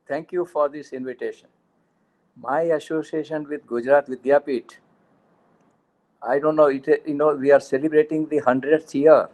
thank you for this invitation. My association with Gujarat Vidyapit, I don't know, we are celebrating the 100th year,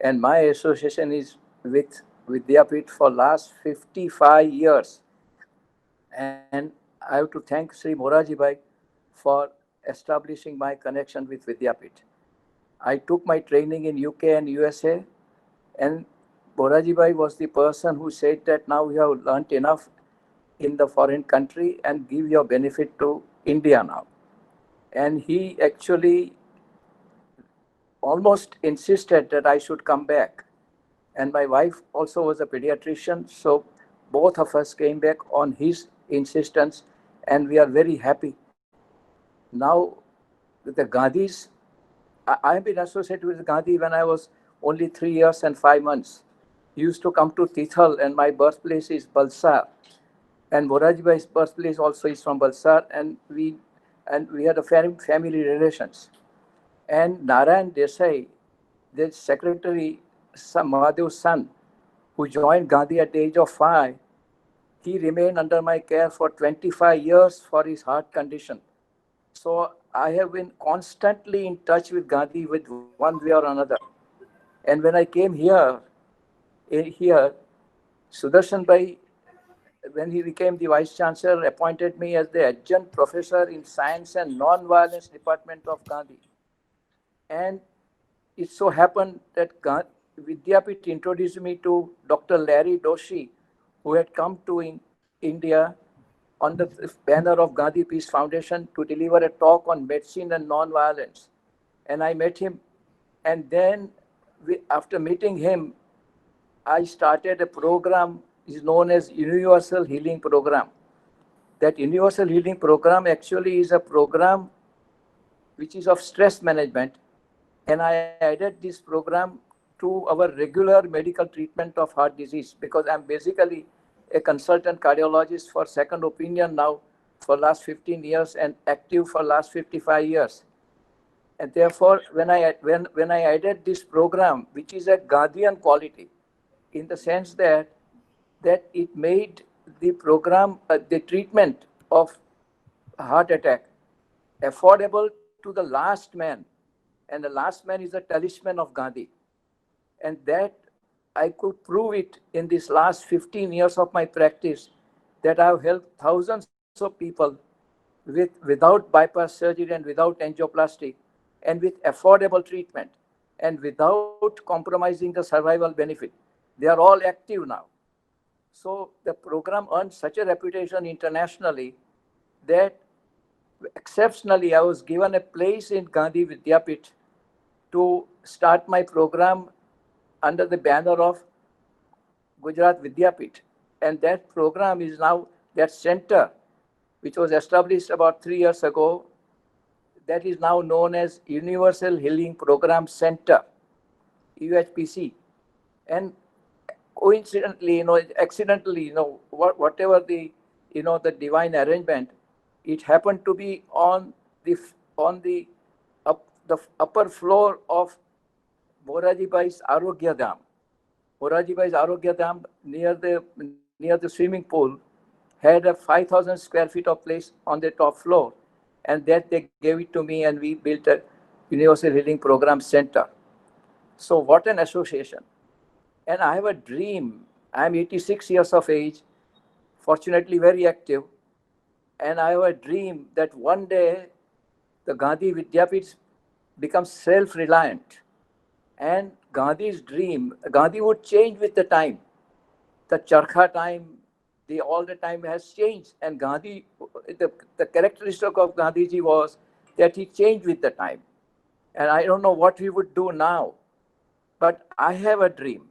and my association is with Vidyapit for last 55 years. And I have to thank Sri Moraji Bhai for establishing my connection with Vidyapit. I took my training in UK and USA, and Moraji Bhai was the person who said that now you have learnt enough in the foreign country and give your benefit to India now. And he actually almost insisted that I should come back. And my wife also was a pediatrician, so both of us came back on his insistence, and we are very happy. Now, with the Gandhis, I have been associated with Gandhi when I was only 3 years and 5 months. He used to come to Tithal, and my birthplace is Balsar. And Moraji Bhai's birthplace also is from Balsar, and we had a family relations. And Narayan Desai, the secretary, Mahadev's son, who joined Gandhi at the age of 5, he remained under my care for 25 years for his heart condition. So I have been constantly in touch with Gandhi with one way or another. And when I came here, Sudarshan Bhai, when he became the vice chancellor, appointed me as the adjunct professor in science and non-violence department of Gandhi. And it so happened that Vidyapit introduced me to Dr. Larry Doshi, who had come to India on the banner of Gandhi Peace Foundation to deliver a talk on medicine and non-violence. And I met him. And then after meeting him, I started a program is known as Universal Healing Program. That Universal Healing Program actually is a program which is of stress management, and I added this program to our regular medical treatment of heart disease because I'm basically a consultant cardiologist for second opinion now for last 15 years and active for last 55 years. And therefore, when I added this program, which is a Gandhian quality, in the sense that it made the program, the treatment of heart attack affordable to the last man. And the last man is a talisman of Gandhi. And that I could prove it in these last 15 years of my practice that I've helped thousands of people without bypass surgery and without angioplasty and with affordable treatment and without compromising the survival benefit. They are all active now. So the program earned such a reputation internationally that exceptionally I was given a place in Gandhi Vidyapit to start my program under the banner of Gujarat Vidyapit. And that program is now, that center, which was established about 3 years ago, that is now known as Universal Healing Program Center, UHPC. And coincidentally, accidentally, whatever the divine arrangement, it happened to be on the upper floor of Moraji Bhai's Arogya Dham. Moraji Bhai's Arogya Dham near the swimming pool had a 5,000 square feet of place on the top floor, and that they gave it to me, and we built a Universal Healing Program Center. So what an association. And I have a dream. I'm 86 years of age, fortunately very active, and I have a dream that one day the Gandhi Vidyapit becomes self-reliant. And Gandhi's dream, Gandhi would change with the time. The Charkha time, all the time has changed. And Gandhi, the characteristic of Gandhiji was that he changed with the time. And I don't know what he would do now, but I have a dream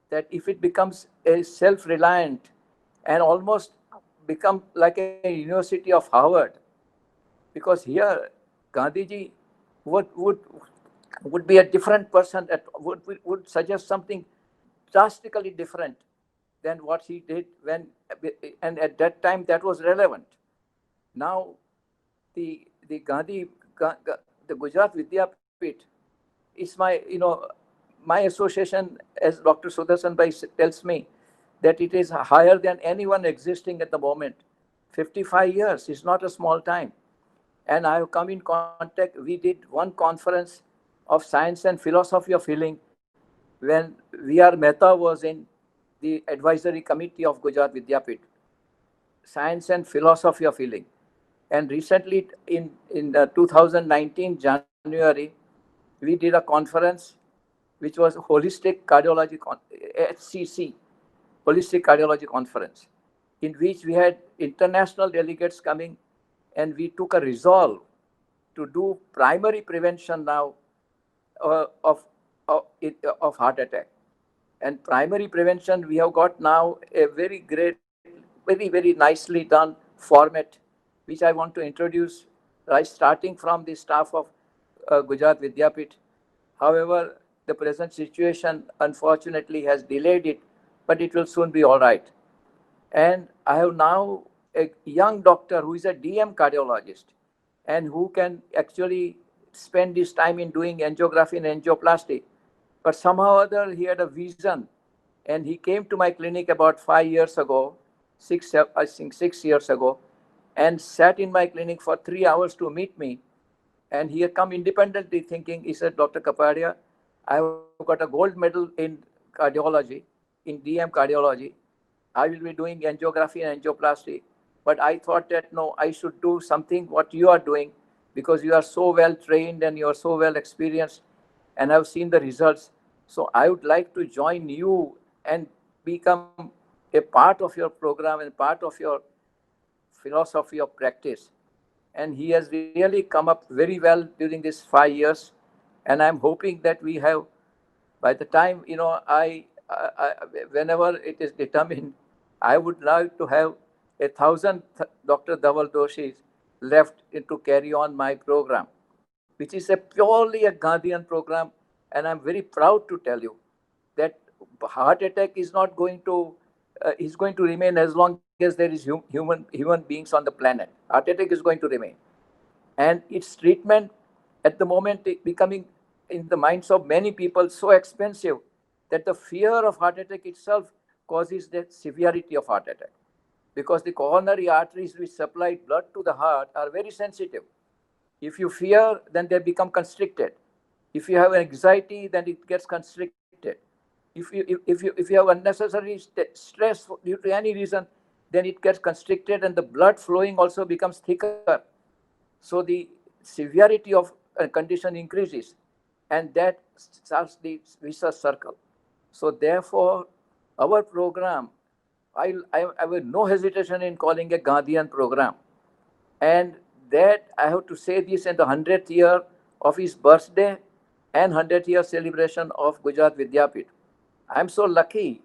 that if it becomes a self-reliant and almost become like a University of Harvard, because here Gandhiji would be a different person, would suggest something drastically different than what he did and at that time that was relevant. Now, the Gujarat Vidyapit is my association, as Dr. Sudarshan Bhai tells me, that it is higher than anyone existing at the moment. 55 years is not a small time. And I have come in contact. We did one conference of science and philosophy of healing when V.R. Mehta was in the advisory committee of Gujarat Vidyapit, science and philosophy of healing. And recently, in 2019 January, we did a conference which was Holistic Cardiology HCC, Holistic Cardiology Conference, in which we had international delegates coming, and we took a resolve to do primary prevention now of, of heart attack. And primary prevention, we have got now a very great, very nicely done format, which I want to introduce, right, starting from the staff of Gujarat Vidyapit. However, the present situation unfortunately has delayed it, but it will soon be all right. And I have now a young doctor who is a DM cardiologist and who can actually spend his time in doing angiography and angioplasty. But somehow or other, he had a vision, and he came to my clinic about 5 years ago, I think 6 years ago, and sat in my clinic for 3 hours to meet me. And he had come independently thinking, he said, Dr. Kapadia, I've got a gold medal in cardiology, in DM cardiology. I will be doing angiography and angioplasty. But I thought that no, I should do something what you are doing, because you are so well trained and you are so well experienced, and I've seen the results. So I would like to join you and become a part of your program and part of your philosophy of practice. And he has really come up very well during these 5 years. And I'm hoping that we have, by the time, I whenever it is determined, I would like to have 1,000 Dr. Dhaval Doshis left to carry on my program, which is a purely a Gandhian program. And I'm very proud to tell you that heart attack is not going to is going to remain as long as there is human beings on the planet. Heart attack is going to remain, and its treatment at the moment becoming in the minds of many people so expensive that the fear of heart attack itself causes the severity of heart attack, because the coronary arteries which supply blood to the heart are very sensitive. If you fear, then they become constricted. If you have anxiety, then it gets constricted. If you have unnecessary stress due to any reason, then it gets constricted, and the blood flowing also becomes thicker. So the severity of a condition increases, and that starts the vicious circle. So therefore, our program, I have no hesitation in calling a Gandhian program. And that I have to say this in the 100th year of his birthday and 100th year celebration of Gujarat Vidyapit. I'm so lucky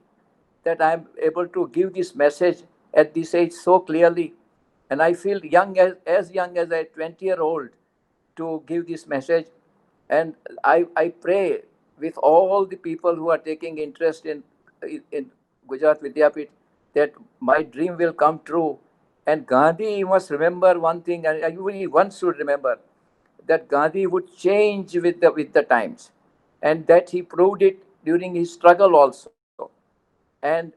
that I'm able to give this message at this age so clearly. And I feel as young as a 20-year-old to give this message. And I pray with all the people who are taking interest in Gujarat Vidyapit that my dream will come true. And Gandhi, you must remember one thing, and everybody once should remember, that Gandhi would change with the times, and that he proved it during his struggle also. And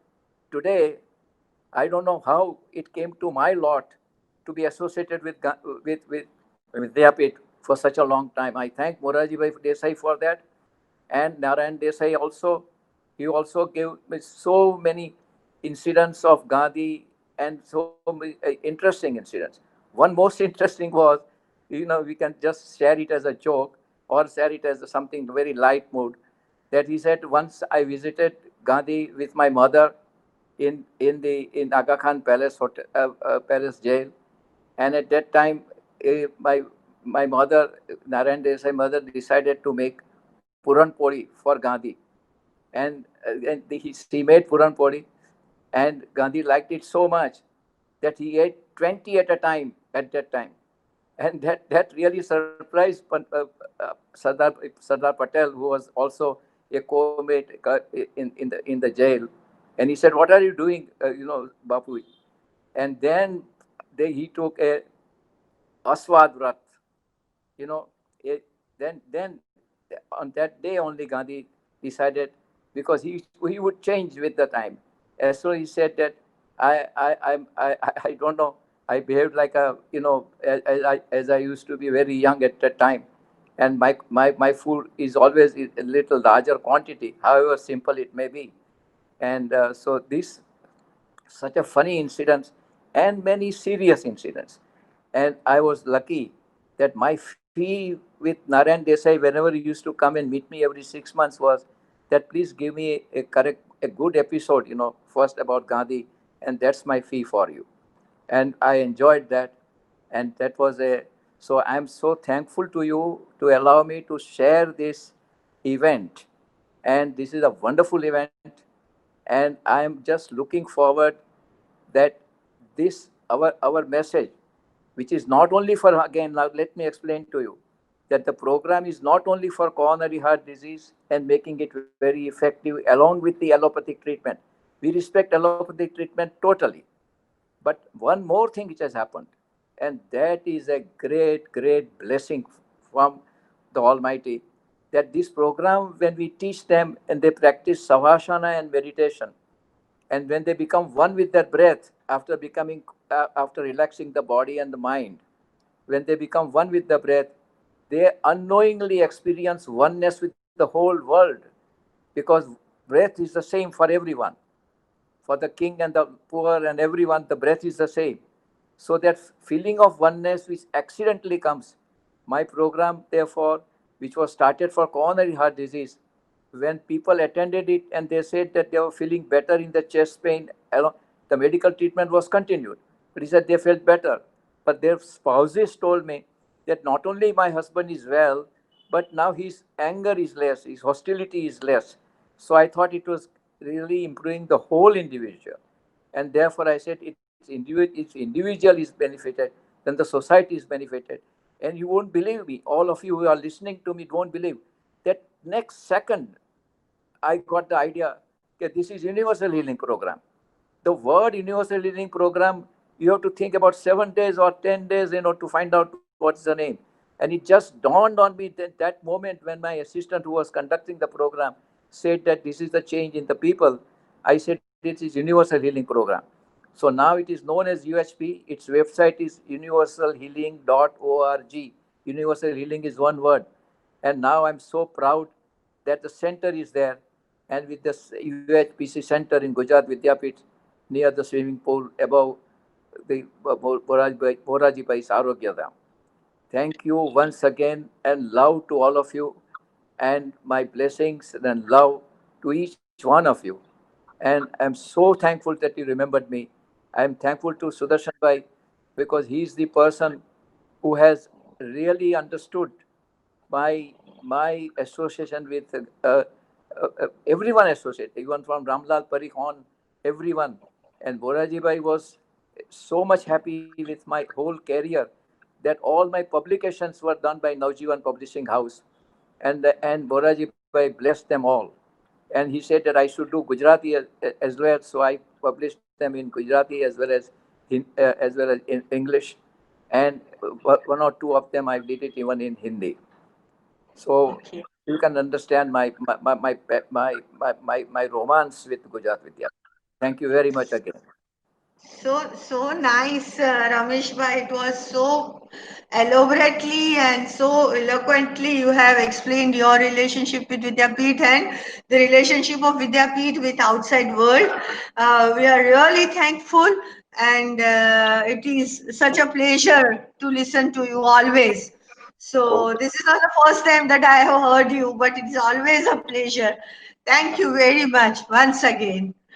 today, I don't know how it came to my lot to be associated with Vidyapit for such a long time. I thank Moraji Bhai Desai for that, and Narayan Desai also. He also gave me so many incidents of Gandhi, and so many interesting incidents. One most interesting was, we can just share it as a joke or share it as something very light mood. That he said, once I visited Gandhi with my mother in Aga Khan Palace Hotel, Palace Jail, and at that time, my mother, Narayan Desai mother, decided to make Puran Poli for Gandhi, and she made Puran Poli, and Gandhi liked it so much that he ate 20 at a time at that time, and that really surprised Sardar Patel, who was also a co-mate in the jail, and he said, "What are you doing, Bapu?" And then he took a Aswad Vrat, you know. It, then on that day only Gandhi decided, because he would change with the time. So he said that I don't know. I behaved like a, as I used to be very young at that time, and my food is always a little larger quantity, however simple it may be. And so this such a funny incidents and many serious incidents. And I was lucky that my fee with Narayan Desai, whenever he used to come and meet me every 6 months, was that please give me a good episode, first about Gandhi, and that's my fee for you. And I enjoyed that, and that was a. So I'm so thankful to you to allow me to share this event, and this is a wonderful event, and I'm just looking forward that this our message, which is not only for, again, now let me explain to you that the program is not only for coronary heart disease and making it very effective along with the allopathic treatment. We respect allopathic treatment totally, but one more thing which has happened, and that is a great blessing from the Almighty, that this program, when we teach them and they practice savasana and meditation, and when they become one with their breath after relaxing the body and the mind, when they become one with the breath, they unknowingly experience oneness with the whole world, because breath is the same for everyone, for the king and the poor and everyone, the breath is the same. So that feeling of oneness which accidentally comes, my program, therefore, which was started for coronary heart disease, when people attended it and they said that they were feeling better in the chest pain, the medical treatment was continued. But he said they felt better. But their spouses told me that not only my husband is well, but now his anger is less, his hostility is less. So I thought it was really improving the whole individual. And therefore, I said if individual is benefited, then the society is benefited. And you won't believe me, all of you who are listening to me won't believe that next second I got the idea that this is universal healing program. The word universal healing program, you have to think about 7 days or 10 days, to find out what's the name. And it just dawned on me that moment when my assistant who was conducting the program said that this is the change in the people. I said it is universal healing program. So now it is known as UHP. Its website is universalhealing.org. Universal healing is one word. And now I'm so proud that the center is there, and with the UHPC center in Gujarat Vidyapit, near the swimming pool above the Moraji Bhai's Arogya Dham. Thank you once again, and love to all of you, and my blessings and love to each one of you. And I'm so thankful that you remembered me. I'm thankful to Sudarshan Bhai, because he's the person who has really understood my association with everyone associated, even from Ramlal Parikh on, everyone. And Boraji Bhai was so much happy with my whole career that all my publications were done by Navjivan Publishing House, and Boraji Bhai blessed them all. And he said that I should do Gujarati as well, so I published them in Gujarati as well as in English, and one or two of them I did it even in Hindi. So Okay. you can understand my romance with Gujarat Vidya. Thank you very much again. So nice, Ramesh bhai. It was so elaborately and so eloquently you have explained your relationship with Vidyapeeth and the relationship of Vidyapeeth with outside world. We are really thankful, and it is such a pleasure to listen to you always. So Okay. this is not the first time that I have heard you, but it is always a pleasure. Thank you very much once again.